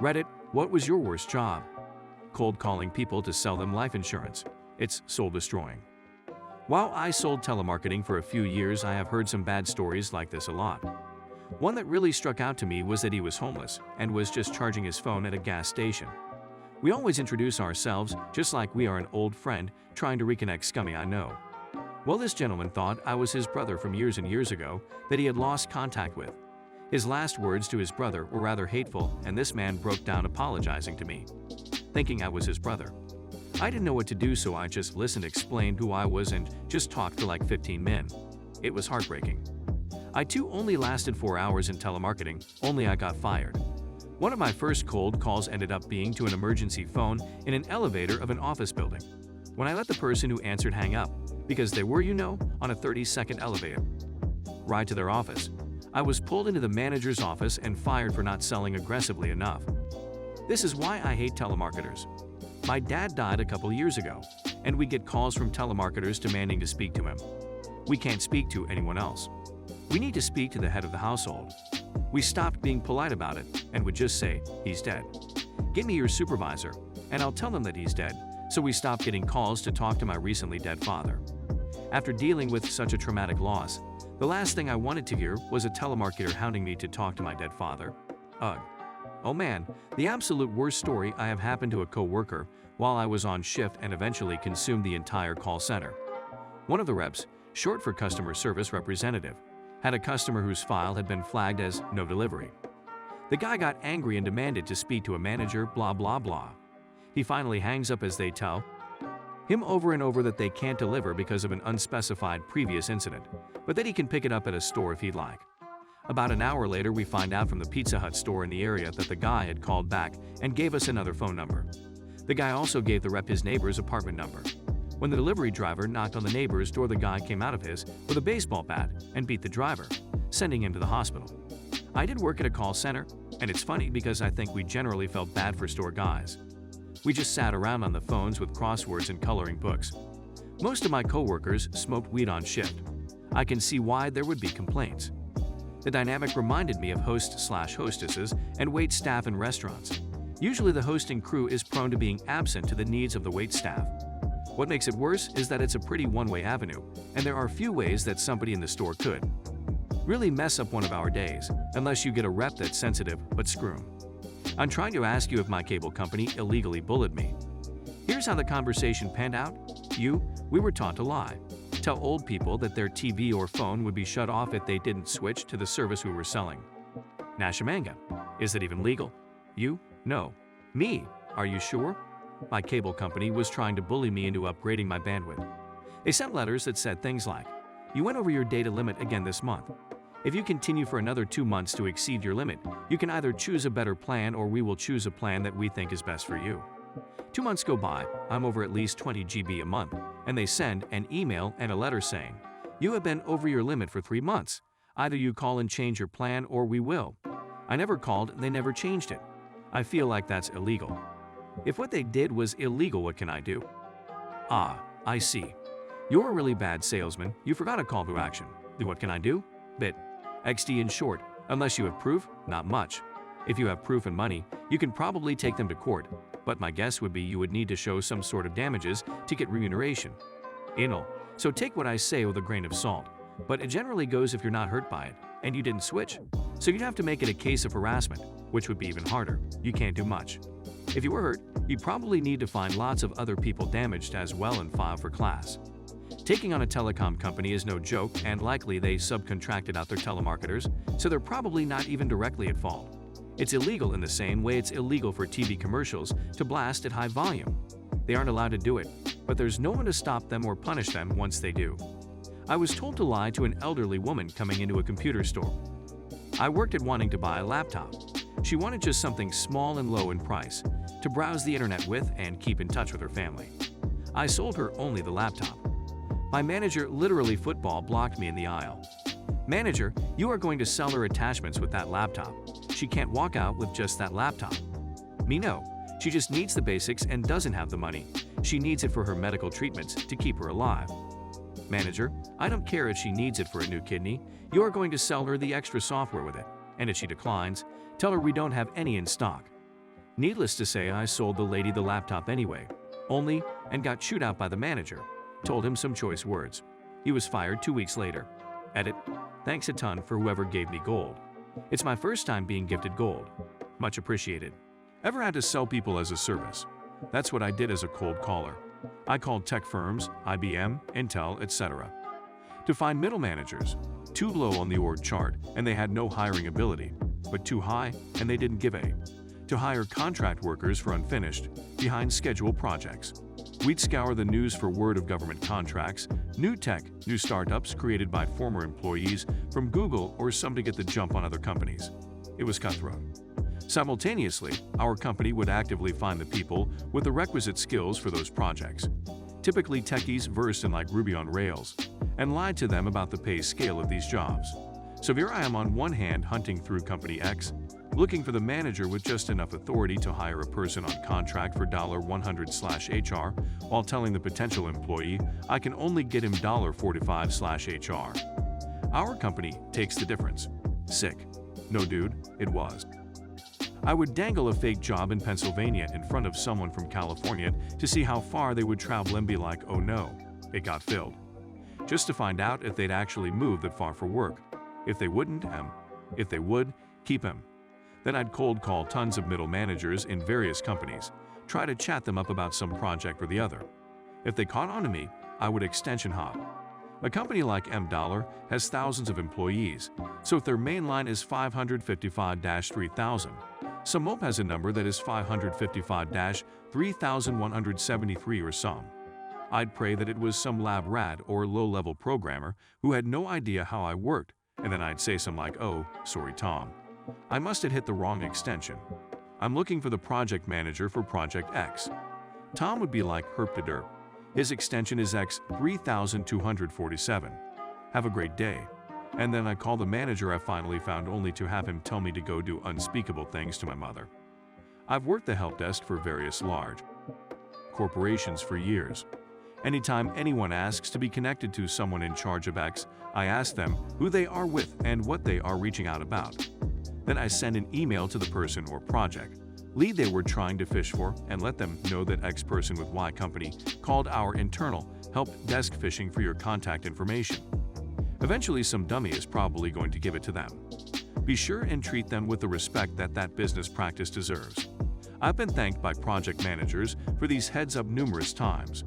Reddit, what was your worst job? Cold calling people to sell them life insurance. It's soul-destroying. While I sold telemarketing for a few years, I have heard some bad stories like this a lot. One that really struck out to me was that he was homeless and was just charging his phone at a gas station. We always introduce ourselves just like we are an old friend trying to reconnect scummy I know. Well, this gentleman thought I was his brother from years and years ago that he had lost contact with. His last words to his brother were rather hateful, and this man broke down apologizing to me, thinking I was his brother. I didn't know what to do, so I just listened, explained who I was, and just talked for like 15 minutes. It was heartbreaking. I too only lasted 4 hours in telemarketing, only I got fired. One of my first cold calls ended up being to an emergency phone in an elevator of an office building. When I let the person who answered hang up, because they were, on a 30-second elevator ride to their office, I was pulled into the manager's office and fired for not selling aggressively enough. This is why I hate telemarketers. My dad died a couple years ago, and we get calls from telemarketers demanding to speak to him. We can't speak to anyone else. We need to speak to the head of the household. We stopped being polite about it and would just say, "He's dead. Get me your supervisor, and I'll tell them that he's dead." So we stopped getting calls to talk to my recently dead father. After dealing with such a traumatic loss, the last thing I wanted to hear was a telemarketer hounding me to talk to my dead father. Ugh. Oh man, the absolute worst story I have happened to a co-worker while I was on shift and eventually consumed the entire call center. One of the reps, short for customer service representative, had a customer whose file had been flagged as no delivery. The guy got angry and demanded to speak to a manager, blah blah blah. He finally hangs up as they tell him over and over that they can't deliver because of an unspecified previous incident, but that he can pick it up at a store if he'd like. About an hour later, we find out from the Pizza Hut store in the area that the guy had called back and gave us another phone number. The guy also gave the rep his neighbor's apartment number. When the delivery driver knocked on the neighbor's door, the guy came out of his with a baseball bat and beat the driver, sending him to the hospital. I did work at a call center, and it's funny because I think we generally felt bad for store guys. We just sat around on the phones with crosswords and coloring books. Most of my coworkers smoked weed on shift. I can see why there would be complaints. The dynamic reminded me of hosts/hostesses and wait staff in restaurants. Usually the hosting crew is prone to being absent to the needs of the wait staff. What makes it worse is that it's a pretty one-way avenue, and there are few ways that somebody in the store could really mess up one of our days, unless you get a rep that's sensitive, but screw 'em. I'm trying to ask you if my cable company illegally bullied me. Here's how the conversation panned out. We were taught to lie. Tell old people that their TV or phone would be shut off if they didn't switch to the service we were selling. Nashamanga. Is it even legal? No. Me. Are you sure? My cable company was trying to bully me into upgrading my bandwidth. They sent letters that said things like, "You went over your data limit again this month. If you continue for another 2 months to exceed your limit, you can either choose a better plan or we will choose a plan that we think is best for you." 2 months go by, I'm over at least 20 GB a month, and they send an email and a letter saying, "You have been over your limit for 3 months. Either you call and change your plan or we will." I never called, they never changed it. I feel like that's illegal. If what they did was illegal, what can I do? Ah, I see. You're a really bad salesman. You forgot a call to action. What can I do? XD in short. Unless you have proof, not much. If you have proof and money, you can probably take them to court, but my guess would be you would need to show some sort of damages to get remuneration. So take what I say with a grain of salt, but it generally goes if you're not hurt by it, and you didn't switch. So you'd have to make it a case of harassment, which would be even harder. You can't do much. If you were hurt, you'd probably need to find lots of other people damaged as well and file for class. Taking on a telecom company is no joke, and likely they subcontracted out their telemarketers, so they're probably not even directly at fault. It's illegal in the same way it's illegal for TV commercials to blast at high volume. They aren't allowed to do it, but there's no one to stop them or punish them once they do. I was told to lie to an elderly woman coming into a computer store. I worked at wanting to buy a laptop. She wanted just something small and low in price, to browse the internet with and keep in touch with her family. I sold her only the laptop. My manager literally football blocked me in the aisle. "Manager, you are going to sell her attachments with that laptop. She can't walk out with just that laptop." Me no. She just needs the basics and doesn't have the money. She needs it for her medical treatments to keep her alive. Manager, I don't care if she needs it for a new kidney. You are going to sell her the extra software with it. And if she declines, tell her we don't have any in stock. Needless to say, I sold the lady the laptop anyway, only and got chewed out by the manager. Told him some choice words. He was fired 2 weeks later. Edit. Thanks a ton for whoever gave me gold. It's my first time being gifted gold. Much appreciated. Ever had to sell people as a service? That's what I did as a cold caller. I called tech firms, IBM, Intel, etc. to find middle managers, too low on the org chart and they had no hiring ability, but too high and they didn't give a. To hire contract workers for unfinished, behind schedule projects. We'd scour the news for word of government contracts, new tech, new startups created by former employees from Google or some to get the jump on other companies. It was cutthroat. Simultaneously, our company would actively find the people with the requisite skills for those projects, typically techies versed in like Ruby on Rails, and lied to them about the pay scale of these jobs. So here I am on one hand hunting through Company X, looking for the manager with just enough authority to hire a person on contract for $100/HR, while telling the potential employee I can only get him $45/HR. Our company takes the difference. Sick. No dude, it was. I would dangle a fake job in Pennsylvania in front of someone from California to see how far they would travel and be like, oh no, it got filled. Just to find out if they'd actually move that far for work. If they wouldn't, if they would, keep him. Then I'd cold call tons of middle managers in various companies, try to chat them up about some project or the other. If they caught on to me, I would extension hop. A company like M has thousands of employees, so if their main line is 555-3000, some MOP has a number that is 555-3173 or some. I'd pray that it was some lab rat or low-level programmer who had no idea how I worked, and then I'd say some like, oh, sorry Tom, I must have hit the wrong extension. I'm looking for the project manager for Project X. Tom would be like, herp-de-derp. His extension is X3247. Have a great day. And then I call the manager I finally found only to have him tell me to go do unspeakable things to my mother. I've worked the help desk for various large corporations for years. Anytime anyone asks to be connected to someone in charge of X, I ask them who they are with and what they are reaching out about. Then I send an email to the person or project lead they were trying to fish for and let them know that X person with Y company called our internal help desk fishing for your contact information. Eventually some dummy is probably going to give it to them. Be sure and treat them with the respect that that business practice deserves. I've been thanked by project managers for these heads up numerous times.